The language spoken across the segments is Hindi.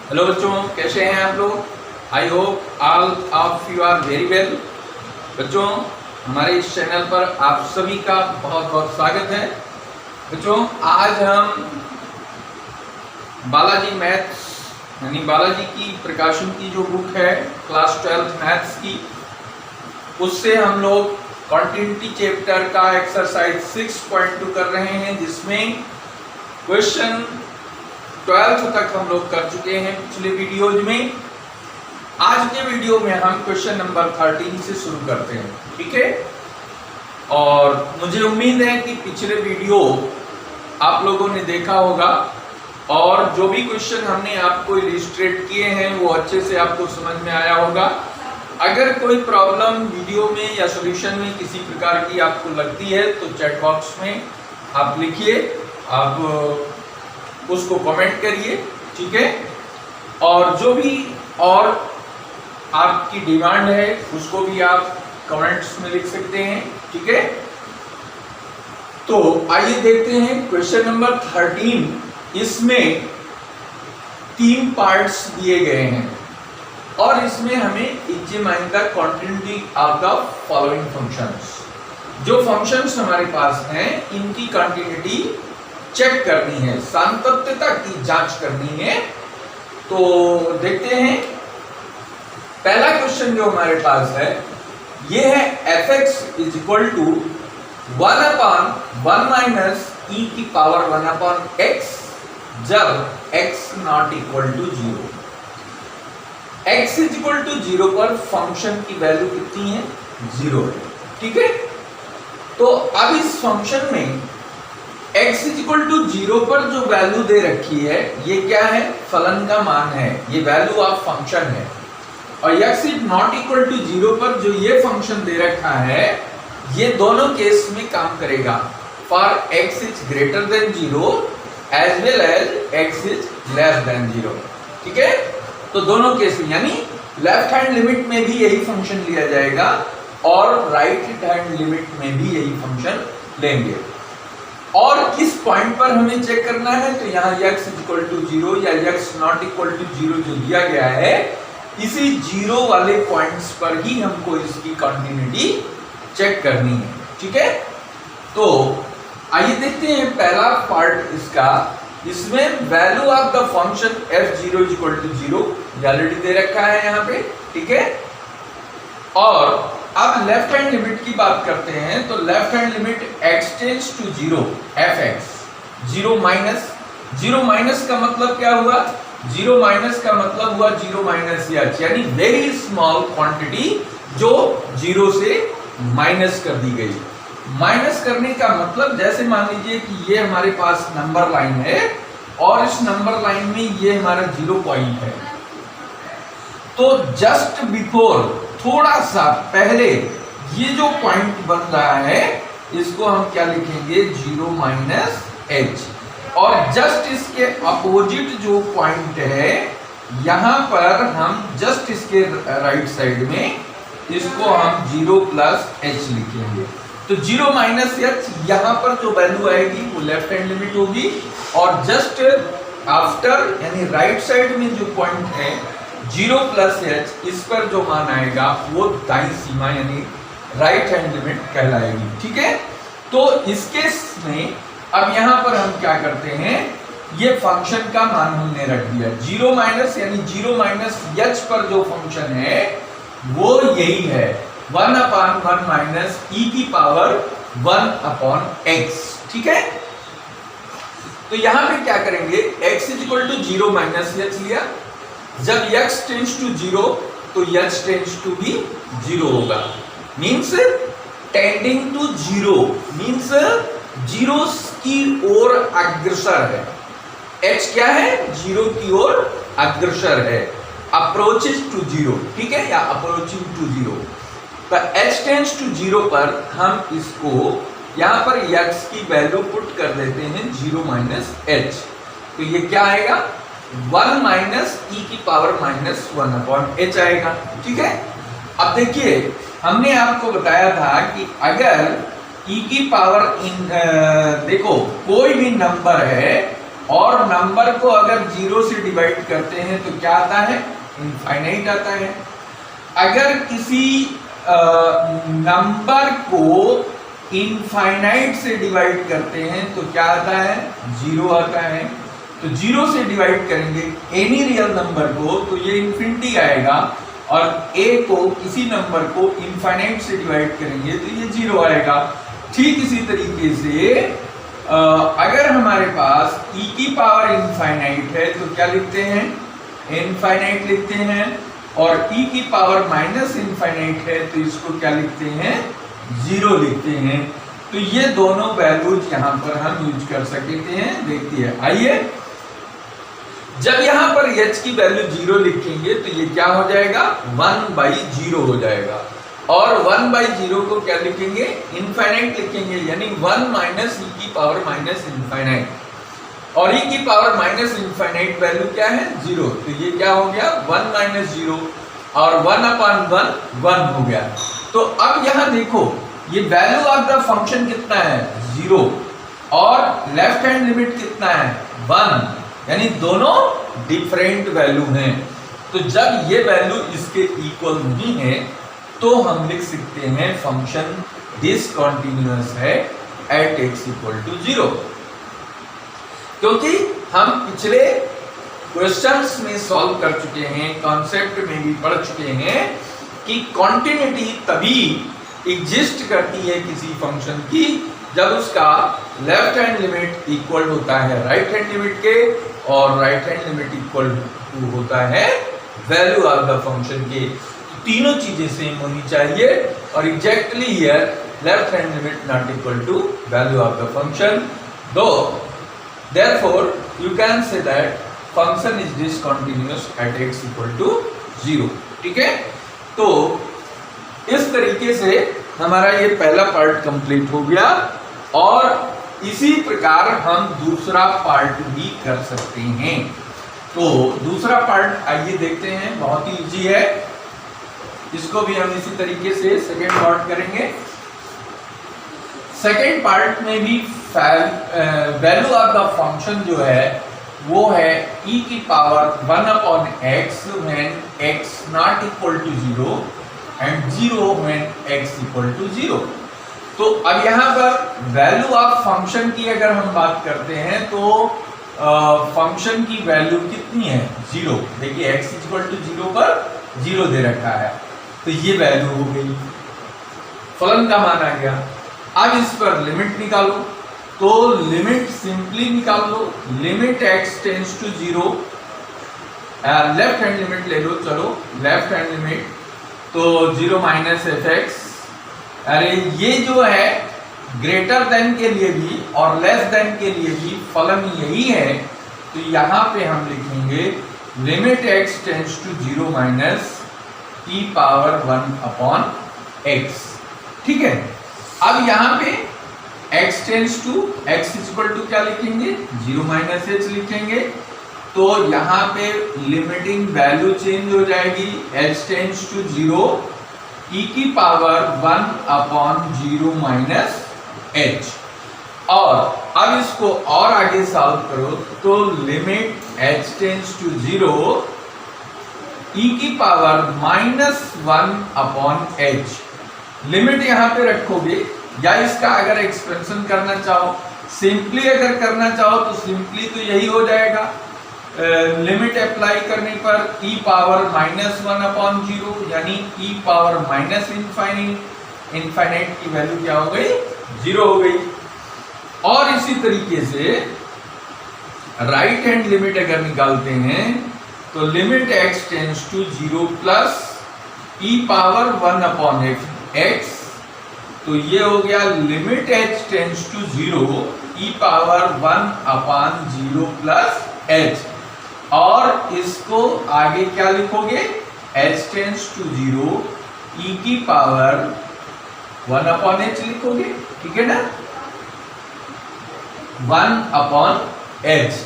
हेलो बच्चों, कैसे हैं आप लोग? I hope all of you are very well. बच्चों, हमारे इस चैनल पर आप सभी का बहुत बहुत स्वागत है। बच्चों, आज हम बालाजी मैथ्स यानी बालाजी की प्रकाशन की जो बुक है क्लास 12 मैथ्स की, उससे हम लोग कॉन्टिन्यूटी चैप्टर का एक्सरसाइज 6.2 कर रहे हैं, जिसमें क्वेश्चन 12 तक हम लोग कर चुके हैं पिछले वीडियोज में। आज के वीडियो में हम क्वेश्चन नंबर 13 से शुरू करते हैं, ठीक है। और मुझे उम्मीद है कि पिछले वीडियो आप लोगों ने देखा होगा और जो भी क्वेश्चन हमने आपको इलिस्ट्रेट किए हैं वो अच्छे से आपको समझ में आया होगा। अगर कोई प्रॉब्लम वीडियो में या सॉल्यूशन में किसी प्रकार की आपको लगती है तो चैट बॉक्स में आप लिखिए, आप उसको कमेंट करिए, ठीक है। और जो भी और आपकी डिमांड है उसको भी आप कमेंट्स में लिख सकते हैं, ठीक है। तो आइए देखते हैं क्वेश्चन नंबर 13। इसमें 3 पार्ट्स दिए गए हैं और इसमें हमें एग्जामिन का continuity of the following functions, जो फंक्शंस हमारे पास हैं इनकी कॉन्टिन्यूटी चेक करनी है, सातत्यता की जांच करनी है। तो देखते हैं, पहला क्वेश्चन जो हमारे पास है ये है fx is equal to 1/1 minus e की पावर 1/x जब x not equal to 0। x is equal to 0 पर फंक्शन की वैल्यू कितनी है? 0 है, ठीक है। तो अब इस फंक्शन में x इज इक्वल टू 0 पर जो वैल्यू दे रखी है ये क्या है? फलन का मान है, ये वैल्यू ऑफ फंक्शन है। और x is not equal to 0 पर जो ये फंक्शन दे रखा है ये दोनों केस में काम करेगा, for x is greater than 0 as well as x is less than 0, ठीक है। तो दोनों केस में यानी लेफ्ट हैंड लिमिट में भी यही फंक्शन लिया जाएगा और राइट हैंड लिमिट में भी यही फंक्शन लेंगे। और किस पॉइंट पर हमें चेक करना है? तो यहाँ x इक्वल टू 0 या x नॉट इक्वल टू 0 जो दिया गया है, इसी 0 वाले पॉइंट्स पर ही हमको इसकी कंटिन्यूटी चेक करनी है, ठीक है। तो आइए देखते हैं पहला पार्ट इसका। इसमें value of the function f0 equal to 0 already दे रखा है यहाँ पे, ठीक है। और अब लेफ्ट हैंड लिमिट की बात करते हैं तो left hand limit x tends to 0 fx 0 minus का मतलब क्या हुआ? 0 माइनस का मतलब हुआ 0 माइनस h, यानी वेरी स्मॉल क्वांटिटी जो 0 से माइनस कर दी गई। माइनस करने का मतलब जैसे मान लीजिए कि ये हमारे पास नंबर लाइन है और इस नंबर लाइन में ये हमारा 0 पॉइंट है, तो जस्ट बिफोर थोड़ा सा पहले ये जो पॉइंट बन रहा है इसको हम क्या लिखेंगे? 0 माइनस h। और जस्ट इसके अपोजिट जो पॉइंट है यहां पर हम जस्ट इसके राइट साइड में इसको हम 0 प्लस h लिखेंगे। तो 0 माइनस h यहां पर जो वैल्यू आएगी वो लेफ्ट हैंड लिमिट होगी और जस्ट आफ्टर यानी राइट साइड में जो पॉइंट है 0 प्लस h, इस पर जो मान आएगा वो दाईं सीमा यानी राइट हैंड लिमिट कहलाएगी, ठीक है। तो इस केस में अब यहां पर हम क्या करते हैं, ये फंक्शन का मान हमने रख दिया 0 माइनस यानी 0 माइनस h पर जो फंक्शन है वो यही है 1/1 माइनस e की पावर 1/x, ठीक है। तो यहां पे क्या करेंगे? x is equal to 0 minus h लिया, जब x टेंड्स टू 0 तो h टेंड्स टू भी 0 होगा, मींस टेंडिंग टू 0 मींस 0 की ओर अग्रसर है। h क्या है? 0 की ओर अग्रसर है, अप्रोचेस टू 0, ठीक है, या अप्रोचिंग टू 0। तो h टेंड्स टू 0 पर हम इसको यहां पर x की वैल्यू पुट कर देते हैं 0 माइनस h। तो ये क्या आएगा? 1 माइनस e की पावर माइनस 1/h आएगा, ठीक है। अब देखिए, हमने आपको बताया था कि अगर e की पावर देखो कोई भी नंबर है और नंबर को अगर 0 से डिवाइड करते हैं तो क्या आता है? इनफाइनाइट आता है। अगर किसी नंबर को इनफाइनाइट से डिवाइड करते हैं तो क्या आता है? 0 आता है। तो 0 से डिवाइड करेंगे एनी रियल नंबर को तो ये इन्फिनिटी आएगा, और a को किसी नंबर को इनफाइनाइट से डिवाइड करेंगे तो ये 0 आएगा। ठीक इसी तरीके से अगर हमारे पास e की पावर इनफाइनाइट है तो क्या लिखते हैं? इनफाइनाइट लिखते हैं, और e की पावर माइनस इनफाइनाइट है तो इसको क्या लिखते हैं? 0 लिखते हैं। तो ये दोनों वैल्यूज यहाँ पर हम यूज कर सकते हैं। देखिए, आइए, जब यहाँ पर h की वैल्यू 0 लिखेंगे तो ये क्या हो जाएगा? 1/0 हो जाएगा, और 1/0 को क्या लिखेंगे? इनफाइनाइट लिखेंगे, यानी 1 माइनस e की पावर माइनस इनफाइनाइट, और e की पावर माइनस इनफाइनाइट वैल्यू क्या है? 0। तो ये क्या हो गया? 1 माइनस 0, और 1/1 1 हो गया। तो अब यहाँ देखो, ये वैल्यू ऑफ द फंक्शन कितना है? 0, और लेफ्ट हैंड लिमिट कितना है? 1, यानी दोनों डिफरेंट वैल्यू हैं। तो जब ये वैल्यू इसके इक्वल नहीं है तो हम लिख सकते हैं फंक्शन डिसकंटीन्यूअस है एट x इक्वल टू 0, क्योंकि हम पिछले क्वेश्चंस में सॉल्व कर चुके हैं, कॉन्सेप्ट में भी पढ़ चुके हैं कि कॉन्टिन्यूटी तभी एग्जिस्ट करती है किसी फंक्शन की जब उसका लेफ्ट हैंड लिमिट इक्वल होता है राइट हैंड लिमिट के, और right hand limit equal to होता है वैल्यू ऑफ द फंक्शन के। तीनों चीजें सेम होनी चाहिए, और exactly here left hand limit not equal to value of the function, दो therefore you can say that function is discontinuous at x equal to 0। ठीक है, तो इस तरीके से हमारा ये पहला पार्ट कंप्लीट हो गया, और इसी प्रकार हम दूसरा पार्ट भी कर सकते हैं। तो दूसरा पार्ट आइए देखते हैं, बहुत ही इजी है, इसको भी हम इसी तरीके से सेकेंड पार्ट करेंगे। सेकेंड पार्ट में भी वैल्यू ऑफ द फंक्शन जो है वो है e की power 1/x when x not equal to 0 and 0 when x equal to 0। तो अब यहाँ पर वैल्यू ऑफ फंक्शन की अगर हम बात करते हैं तो फंक्शन की वैल्यू कितनी है? 0। देखिए x इक्वल टू 0 पर 0 दे रखा है, तो ये वैल्यू हो गई, फलन का मान आ गया। अब इस पर लिमिट निकालो, तो लिमिट सिंपली निकाल लो, limit x tends to 0, left hand limit ले लो, चलो लेफ्ट हैंड लिमिट, तो 0 माइनस fx। अरे ये जो है ग्रेटर देन के लिए भी और लेस देन के लिए भी फलन यही है, तो यहाँ पे हम लिखेंगे limit x tends to 0 minus e power 1/x। ठीक है, अब यहाँ पे x tends to x equal to क्या लिखेंगे? 0 माइनस h लिखेंगे, तो यहाँ पे लिमिटिंग वैल्यू चेंज हो जाएगी, h टेंड्स टू 0 e की पावर 1/0 माइनस h। और अब इसको और आगे सॉल्व करो तो limit h tends to 0 e की पावर -1/h। लिमिट यहाँ पे रखोगे, या इसका अगर एक्सपेंशन करना चाहो, सिंपली अगर करना चाहो तो सिंपली तो यही हो जाएगा, लिमिट अप्लाई करने पर e पावर -1/0 यानी e पावर माइनस इनफाइनाइट की वैल्यू क्या हो गई? 0 हो गई। और इसी तरीके से राइट हैंड लिमिट अगर निकालते हैं तो limit x tends to 0 plus e power 1/x, तो ये हो गया limit h tends to 0 e power 1/0 plus h। और इसको आगे क्या लिखोगे? h टेंड्स टू 0 e की पावर 1/h लिखोगे, ठीक है ना? 1/h,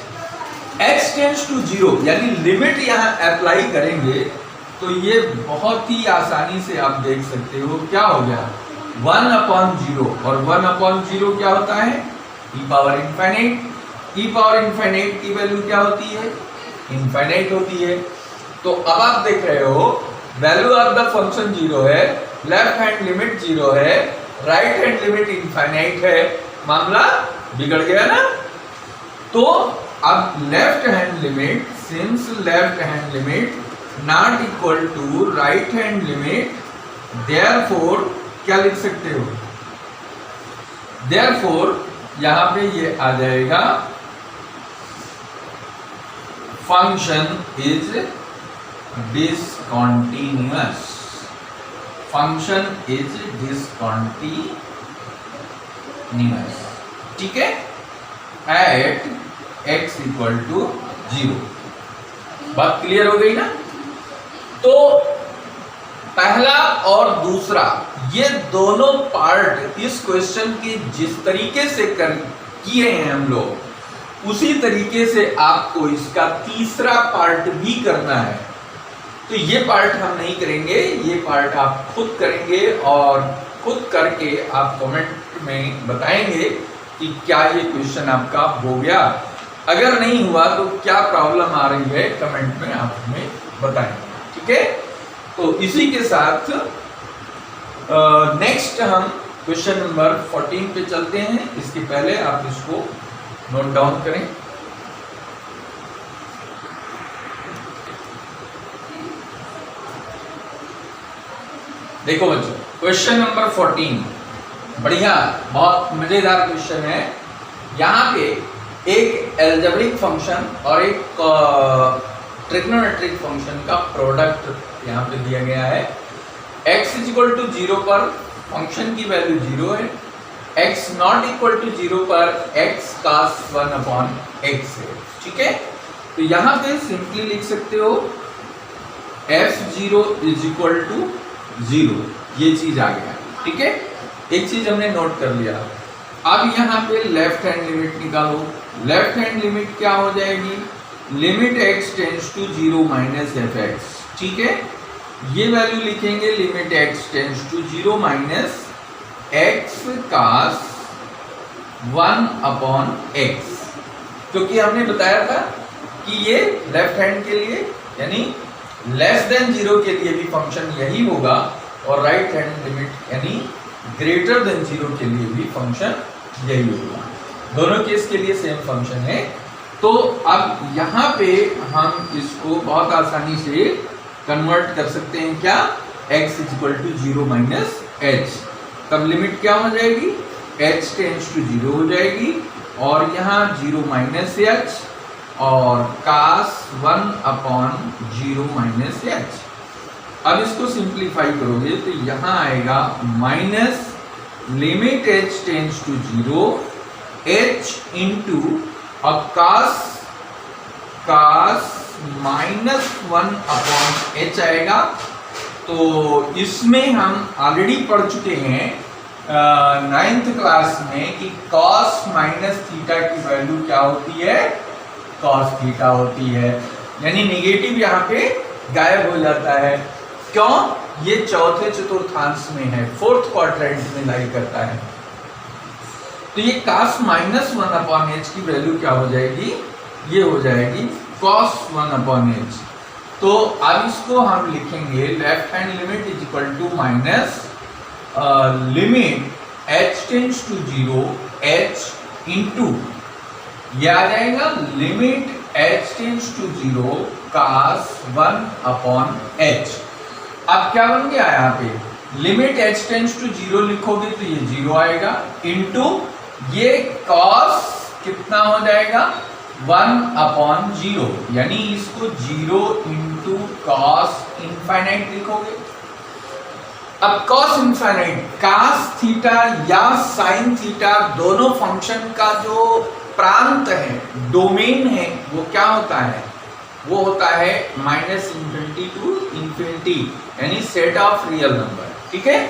h टेंड्स टू 0 यानी लिमिट यहाँ अप्लाई करेंगे तो ये बहुत ही आसानी से आप देख सकते हो क्या हो गया? 1/0, और 1/0 क्या होता है? e पावर इनफाइनाइट, ई पावर इनफाइनाइट की वैल्यू क्या होती है? इनफाइनाइट होती है। तो अब आप देख रहे हो वैल्यू ऑफ द फंक्शन 0 है, लेफ्ट हैंड लिमिट 0 है, राइट हैंड लिमिट इनफाइनाइट है, मामला बिगड़ गया ना। तो अब left hand limit, since left hand limit not equal to right hand limit, therefore क्या लिख सकते हो? देयरफॉर यहां पे ये आ जाएगा function is discontinuous, function is discontinuous, ठीक है, एट x इक्वल टू 0। बात क्लियर हो गई ना? तो पहला और दूसरा ये दोनों पार्ट इस क्वेश्चन के जिस तरीके से किए हैं हम लोग, उसी तरीके से आपको इसका तीसरा पार्ट भी करना है। तो ये पार्ट हम नहीं करेंगे, ये पार्ट आप खुद करेंगे और खुद करके आप कमेंट में बताएंगे कि क्या ये क्वेश्चन आपका हो गया। अगर नहीं हुआ तो क्या प्रॉब्लम आ रही है कमेंट में आप हमें बताएंगे, ठीक है। तो इसी के साथ नेक्स्ट हम क्वेश्चन नंबर 14 पे चलते हैं। इसके पहले आप इसको नोट डाउन करें। देखो बच्चों, क्वेश्चन नंबर 14 बढ़िया, बहुत मजेदार क्वेश्चन है। यहाँ पे एक एल्जेब्रिक फंक्शन और एक ट्रिग्नोमेट्रिक फंक्शन का प्रोडक्ट यहाँ पे दिया गया है। x इज इक्वल टू 0 पर फंक्शन की वैल्यू 0 है, x नॉट इक्वल टू 0 पर x cos 1 अपॉन x है, ठीक है। तो यहाँ पे सिंपली लिख सकते हो f0 इज इक्वल टू 0, ये चीज आ गया, ठीक है। एक चीज हमने नोट कर लिया। अब यहाँ पे लेफ्ट हैंड लिमिट निकालो। लेफ्ट हैंड लिमिट क्या हो जाएगी? Limit x tends to 0 minus fx, ठीक है। ये वैल्यू लिखेंगे limit x tends to 0 minus x cos 1 upon x, क्योंकि हमने बताया था कि ये लेफ्ट हैंड के लिए यानी लेस देन 0 के लिए भी फंक्शन यही होगा और राइट हैंड लिमिट यानी ग्रेटर देन 0 के लिए भी फंक्शन यही होगा। दोनों केस के लिए सेम फंक्शन है। तो अब यहाँ पे हम इसको बहुत आसानी से कन्वर्ट कर सकते हैं। क्या? x is equal to 0 minus h। तब लिमिट क्या हो जाएगी? h टेंड्स टू 0 हो जाएगी और यहाँ 0 माइनस h और cos 1 अपॉन 0 माइनस h। अब इसको सिंप्लीफाई करोगे तो यहाँ आएगा minus limit h tends to 0 h into और cos माइनस 1 अपॉन h आएगा। तो इसमें हम ऑलरेडी पढ़ चुके हैं 9th क्लास में कि cos माइनस थीटा की वैल्यू क्या होती है? cos थीटा होती है, यानी नेगेटिव यहाँ पे गायब हो जाता है। क्यों? ये चौथे चतुर्थांश में है, फोर्थ क्वाड्रेंट में लाई करता है। तो ये cos माइनस 1 अपॉन h की वैल्यू क्या हो जाएगी? ये हो जाएगी cos 1 अपॉन h। तो अब इसको हम लिखेंगे left hand limit is equal to minus limit h tends to 0 h into ये आ जाएगा limit h tends to 0 cos 1 upon h। अब क्या बन गया यहाँ पे? लिमिट h टेंड्स टू 0 लिखोगे तो ये 0 आएगा इंटू ये cos कितना हो जाएगा? 1 अपॉन 0, यानी इसको 0 इंटू cos इनफाइनाइट लिखोगे। अब cos इनफाइनाइट, cos थीटा या sin थीटा दोनों फंक्शन का जो प्रांत है, डोमेन है, वो क्या होता है? वो होता है माइनस इंफिनिटी टू इंफिनिटी, यानी सेट ऑफ रियल नंबर, ठीक है।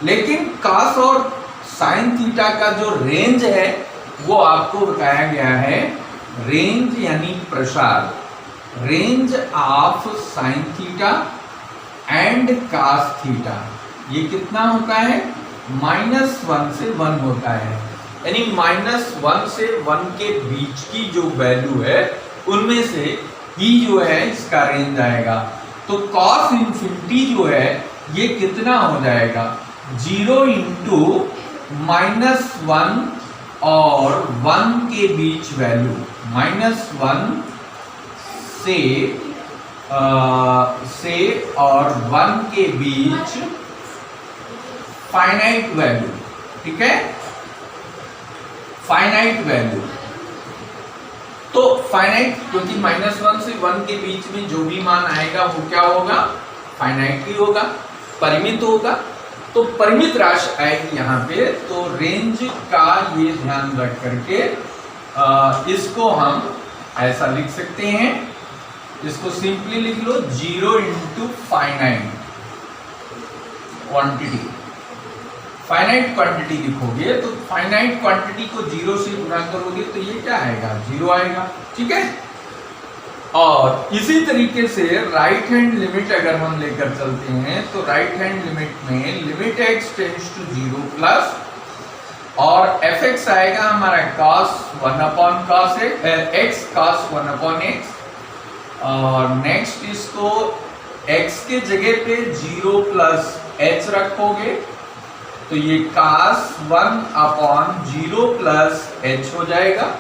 लेकिन cos और sin थीटा का जो रेंज है वो आपको बताया गया है, रेंज यानी प्रसार, range of sin theta and cos theta. ये कितना होता है? -1 से 1 होता है। यानी -1 से 1 के बीच की जो वैल्यू है उनमें से ही जो है इसका रेंज आएगा। तो cos इंफिनिटी जो है ये कितना हो जाएगा, 0 इंटू -1 और 1 के बीच वैल्यू, -1 से और 1 के बीच फाइनाइट वैल्यू, ठीक है, फाइनाइट वैल्यू। तो फाइनाइट, क्योंकि -1 से 1 के बीच में जो भी मान आएगा वो क्या होगा, फाइनाइट ही होगा, परिमित होगा। तो परिमित राशि आएगी यहाँ पे। तो रेंज का ये ध्यान रख करके इसको हम ऐसा लिख सकते हैं, इसको सिंपली लिख लो 0 into finite quantity. Finite quantity लिखोगे तो फाइनाइट क्वांटिटी को 0 से गुणा करोगे तो ये क्या आएगा, 0 आएगा, ठीक है। और इसी तरीके से राइट हैंड लिमिट अगर हम लेकर चलते हैं तो राइट हैंड लिमिट में limit x tends to 0 plus और fx आएगा हमारा cos 1 upon cos x cos 1 upon x। और नेक्स्ट इसको x के जगह पे 0 प्लस h रखोगे तो ये cos 1 अपॉन 0 प्लस h हो जाएगा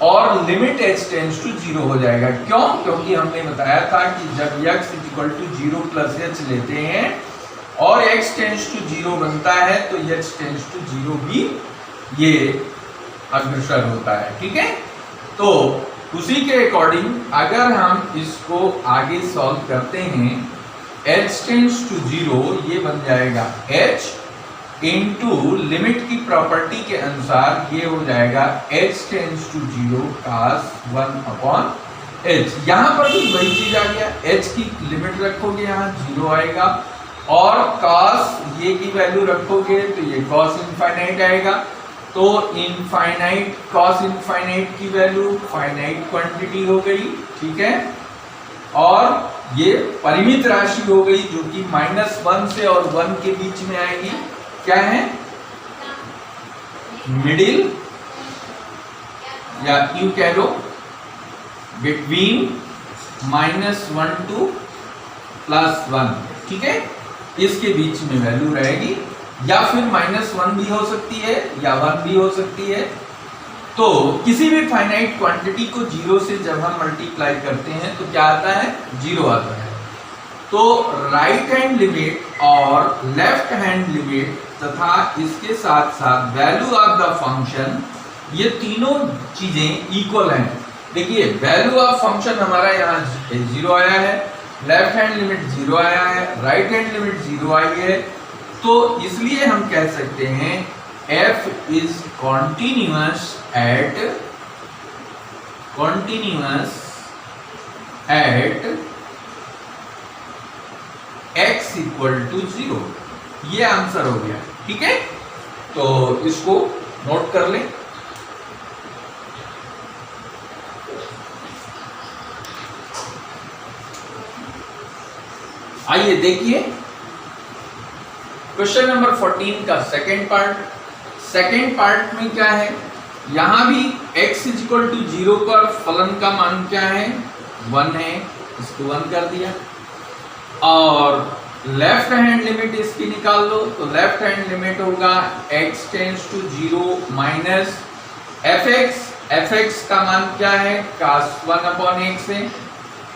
और लिमिट h टेंड्स टू 0 हो जाएगा। क्यों? क्योंकि हमने बताया था कि जब x equal to 0 plus h लेते हैं और x टेंड्स टू 0 बनता है तो h टेंड्स टू 0 भी ये अग्रसर होता है, ठीक है। तो उसी के अकॉर्डिंग अगर हम इसको आगे सॉल्व करते हैं, h टेंड्स टू 0 ये बन जाएगा h इनटू लिमिट की प्रॉपर्टी के अनुसार ये हो जाएगा h tends to 0 cos 1 upon h। यहाँ पर भी वही चीज आ गया, h की लिमिट रखोगे यहाँ 0 आएगा और cos ये की वैल्यू रखोगे तो ये cos इनफाइनाइट आएगा। तो इनफाइनाइट cos इनफाइनाइट की वैल्यू फाइनाइट क्वांटिटी हो गई, ठीक है। और ये परिमित राशि हो गई जो कि -1 से और 1 के बीच में आएगी। क्या है, मिडिल या यू कह लो बिटवीन -1 टू +1, ठीक है। इसके बीच में वैल्यू रहेगी या फिर -1 भी हो सकती है या 1 भी हो सकती है। तो किसी भी फाइनाइट क्वांटिटी को 0 से जब हम मल्टीप्लाई करते हैं तो क्या आता है, 0 आता है। तो राइट हैंड लिमिट और लेफ्ट हैंड लिमिट तथा इसके साथ साथ वैल्यू ऑफ द फंक्शन, ये तीनों चीजें इक्वल हैं। देखिए वैल्यू ऑफ फंक्शन हमारा यहाँ 0 आया है, लेफ्ट हैंड लिमिट 0 आया है, राइट हैंड लिमिट 0 आई है। तो इसलिए हम कह सकते हैं f is continuous at x equal to 0। ये आंसर हो गया, ठीक है। तो इसको नोट कर लें। आइए देखिए क्वेश्चन नंबर 14 का सेकेंड पार्ट। सेकेंड पार्ट में क्या है, यहां भी x इक्वल टू 0 पर फलन का मान क्या है, 1 है, इसको 1 कर दिया। और लेफ्ट हैंड लिमिट इसकी निकाल लो तो लेफ्ट हैंड लिमिट होगा x tends to 0 minus fx का मान क्या है, cos 1 अपॉन x है।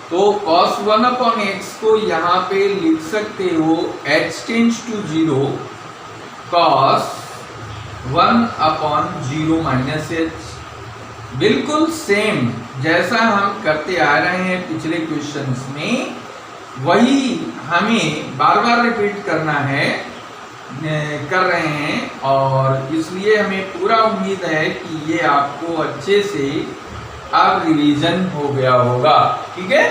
तो cos 1 अपॉन x को यहाँ पे लिख सकते हो h tends to 0 cos 1 upon 0 minus h। बिल्कुल सेम जैसा हम करते आ रहे हैं पिछले क्वेश्चंस में, वही हमें बार बार रिपीट करना है, कर रहे हैं। और इसलिए हमें पूरा उम्मीद है कि ये आपको अच्छे से अब रिवीजन हो गया होगा, ठीक है।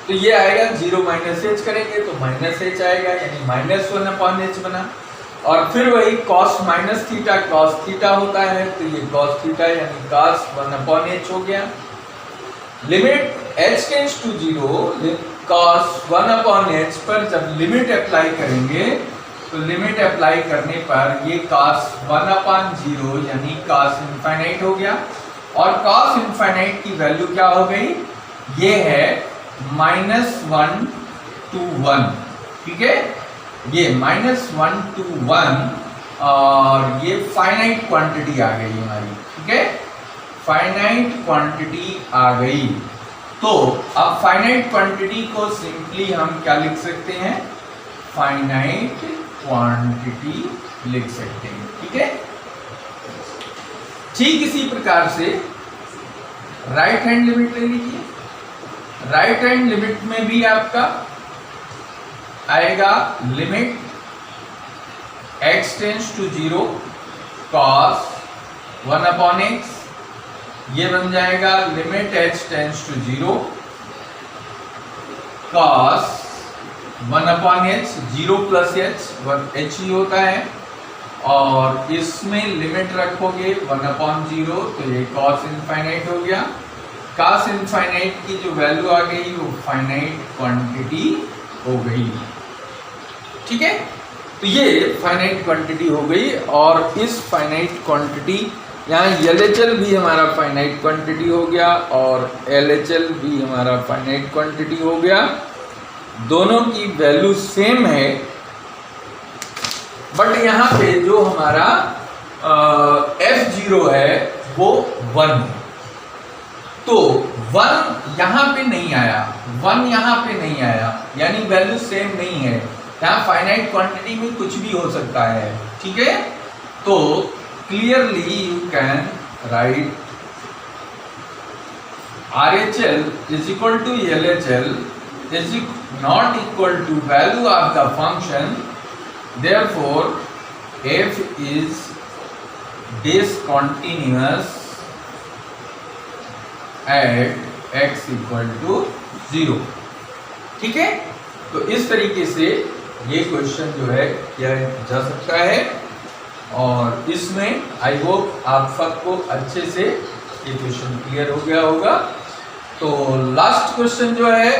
तो ये आएगा 0 माइनस h करेंगे तो माइनस h आएगा, यानी -1 अपॉन h बना। और फिर वही cos minus theta cos theta होता है तो ये cos थीटा यानी cos 1 अपॉन h हो गया। Limit h tends to 0 cos 1 upon h पर जब लिमिट अप्लाई करेंगे तो लिमिट अप्लाई करने पर ये cos 1/0 यानी cos इनफाइनाइट हो गया, और cos इनफाइनाइट की वैल्यू क्या हो गई, ये है -1 to 1, ठीक है, ये -1 to 1, और ये फाइनाइट क्वांटिटी आ गई हमारी, ठीक है, फाइनाइट क्वांटिटी आ गई। तो अब फाइनाइट क्वांटिटी को सिंपली हम क्या लिख सकते हैं, फाइनाइट क्वांटिटी लिख सकते हैं, ठीक है। ठीक इसी प्रकार से राइट हैंड लिमिट ले लीजिए। राइट हैंड लिमिट में भी आपका आएगा limit x tends to 0 cos 1/x, ये बन जाएगा limit h tends to 0 cos 1/h, 0 plus h ही होता है, और इसमें लिमिट रखोगे 1/0, तो ये cos इनफाइनाइट हो गया। cos इनफाइनाइट की जो वैल्यू आ गई वो फाइनाइट क्वांटिटी हो गई, ठीक है। तो ये फाइनाइट क्वांटिटी हो गई, और इस फाइनाइट क्वांटिटी यहाँ LHL भी हमारा फाइनाइट क्वांटिटी हो गया और LHL भी हमारा फाइनाइट क्वांटिटी हो गया। दोनों की वैल्यू सेम है, बट यहाँ पे जो हमारा F0 है वो 1 है, तो 1 यहाँ पे नहीं आया, 1 यहाँ पे नहीं आया, यानी वैल्यू सेम नहीं है। यहाँ फाइनाइट क्वांटिटी में कुछ भी हो सकता है, ठीक है। तो clearly you can write RHL is equal to LHL is not equal to value of the function, therefore f is discontinuous at x equal to 0, ठीक है। तो इस तरीके से ये क्वेश्चन जो है किया जा सकता है, और इसमें आई होप आप सबको अच्छे से ये क्वेश्चन क्लियर हो गया होगा। तो लास्ट क्वेश्चन जो है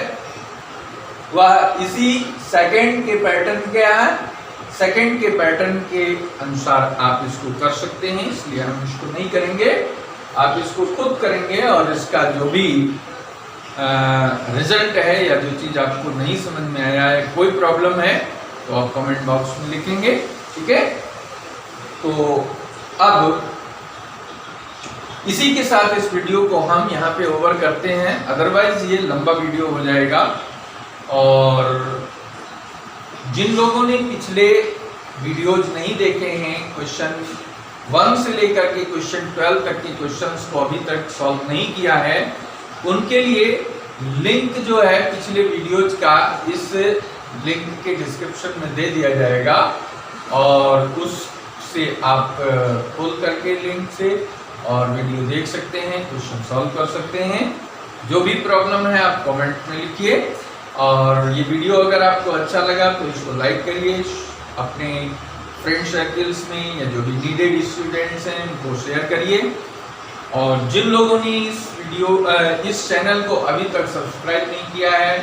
वह इसी सेकंड के पैटर्न के है, सेकंड के पैटर्न के अनुसार आप इसको कर सकते हैं, इसलिए हम इसको नहीं करेंगे, आप इसको खुद करेंगे, और इसका जो भी रिजल्ट है या जो चीज़ आपको नहीं समझ में आया है, कोई प्रॉब्लम है तो आप कमेंट बॉक्स में लिखेंगे, ठीक है। तो अब इसी के साथ इस वीडियो को हम यहाँ पे ओवर करते हैं, अदरवाइज ये लंबा वीडियो हो जाएगा। और जिन लोगों ने पिछले वीडियोज नहीं देखे हैं, क्वेश्चन 1 से लेकर के क्वेश्चन 12 तक के क्वेश्चंस को अभी तक सॉल्व नहीं किया है, उनके लिए लिंक जो है पिछले वीडियोज का इस लिंक के डिस्क्रिप्शन में दे दिया जाएगा, और उससे आप खोल करके लिंक से और वीडियो देख सकते हैं, क्वेश्चन सॉल्व कर सकते हैं। जो भी प्रॉब्लम है आप कमेंट में लिखिए, और ये वीडियो अगर आपको अच्छा लगा तो इसको लाइक करिए, अपने फ्रेंड सर्कल्स में या जो भी नीडेड स्टूडेंट्स हैं उनको शेयर करिए। और जिन लोगों ने इस चैनल को अभी तक सब्सक्राइब नहीं किया है,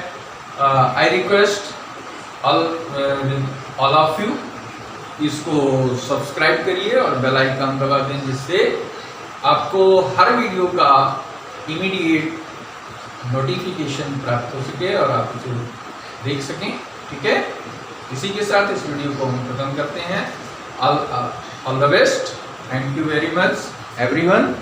I request all of you इसको सब्सक्राइब करिए और बेल आइकन दबा दें, जिससे आपको हर वीडियो का इमीडिएट नोटिफिकेशन प्राप्त हो सके और आप इसे देख सकें, ठीक है। इसी के साथ इस वीडियो को हम खत्म करते हैं। All the best, thank you very much everyone.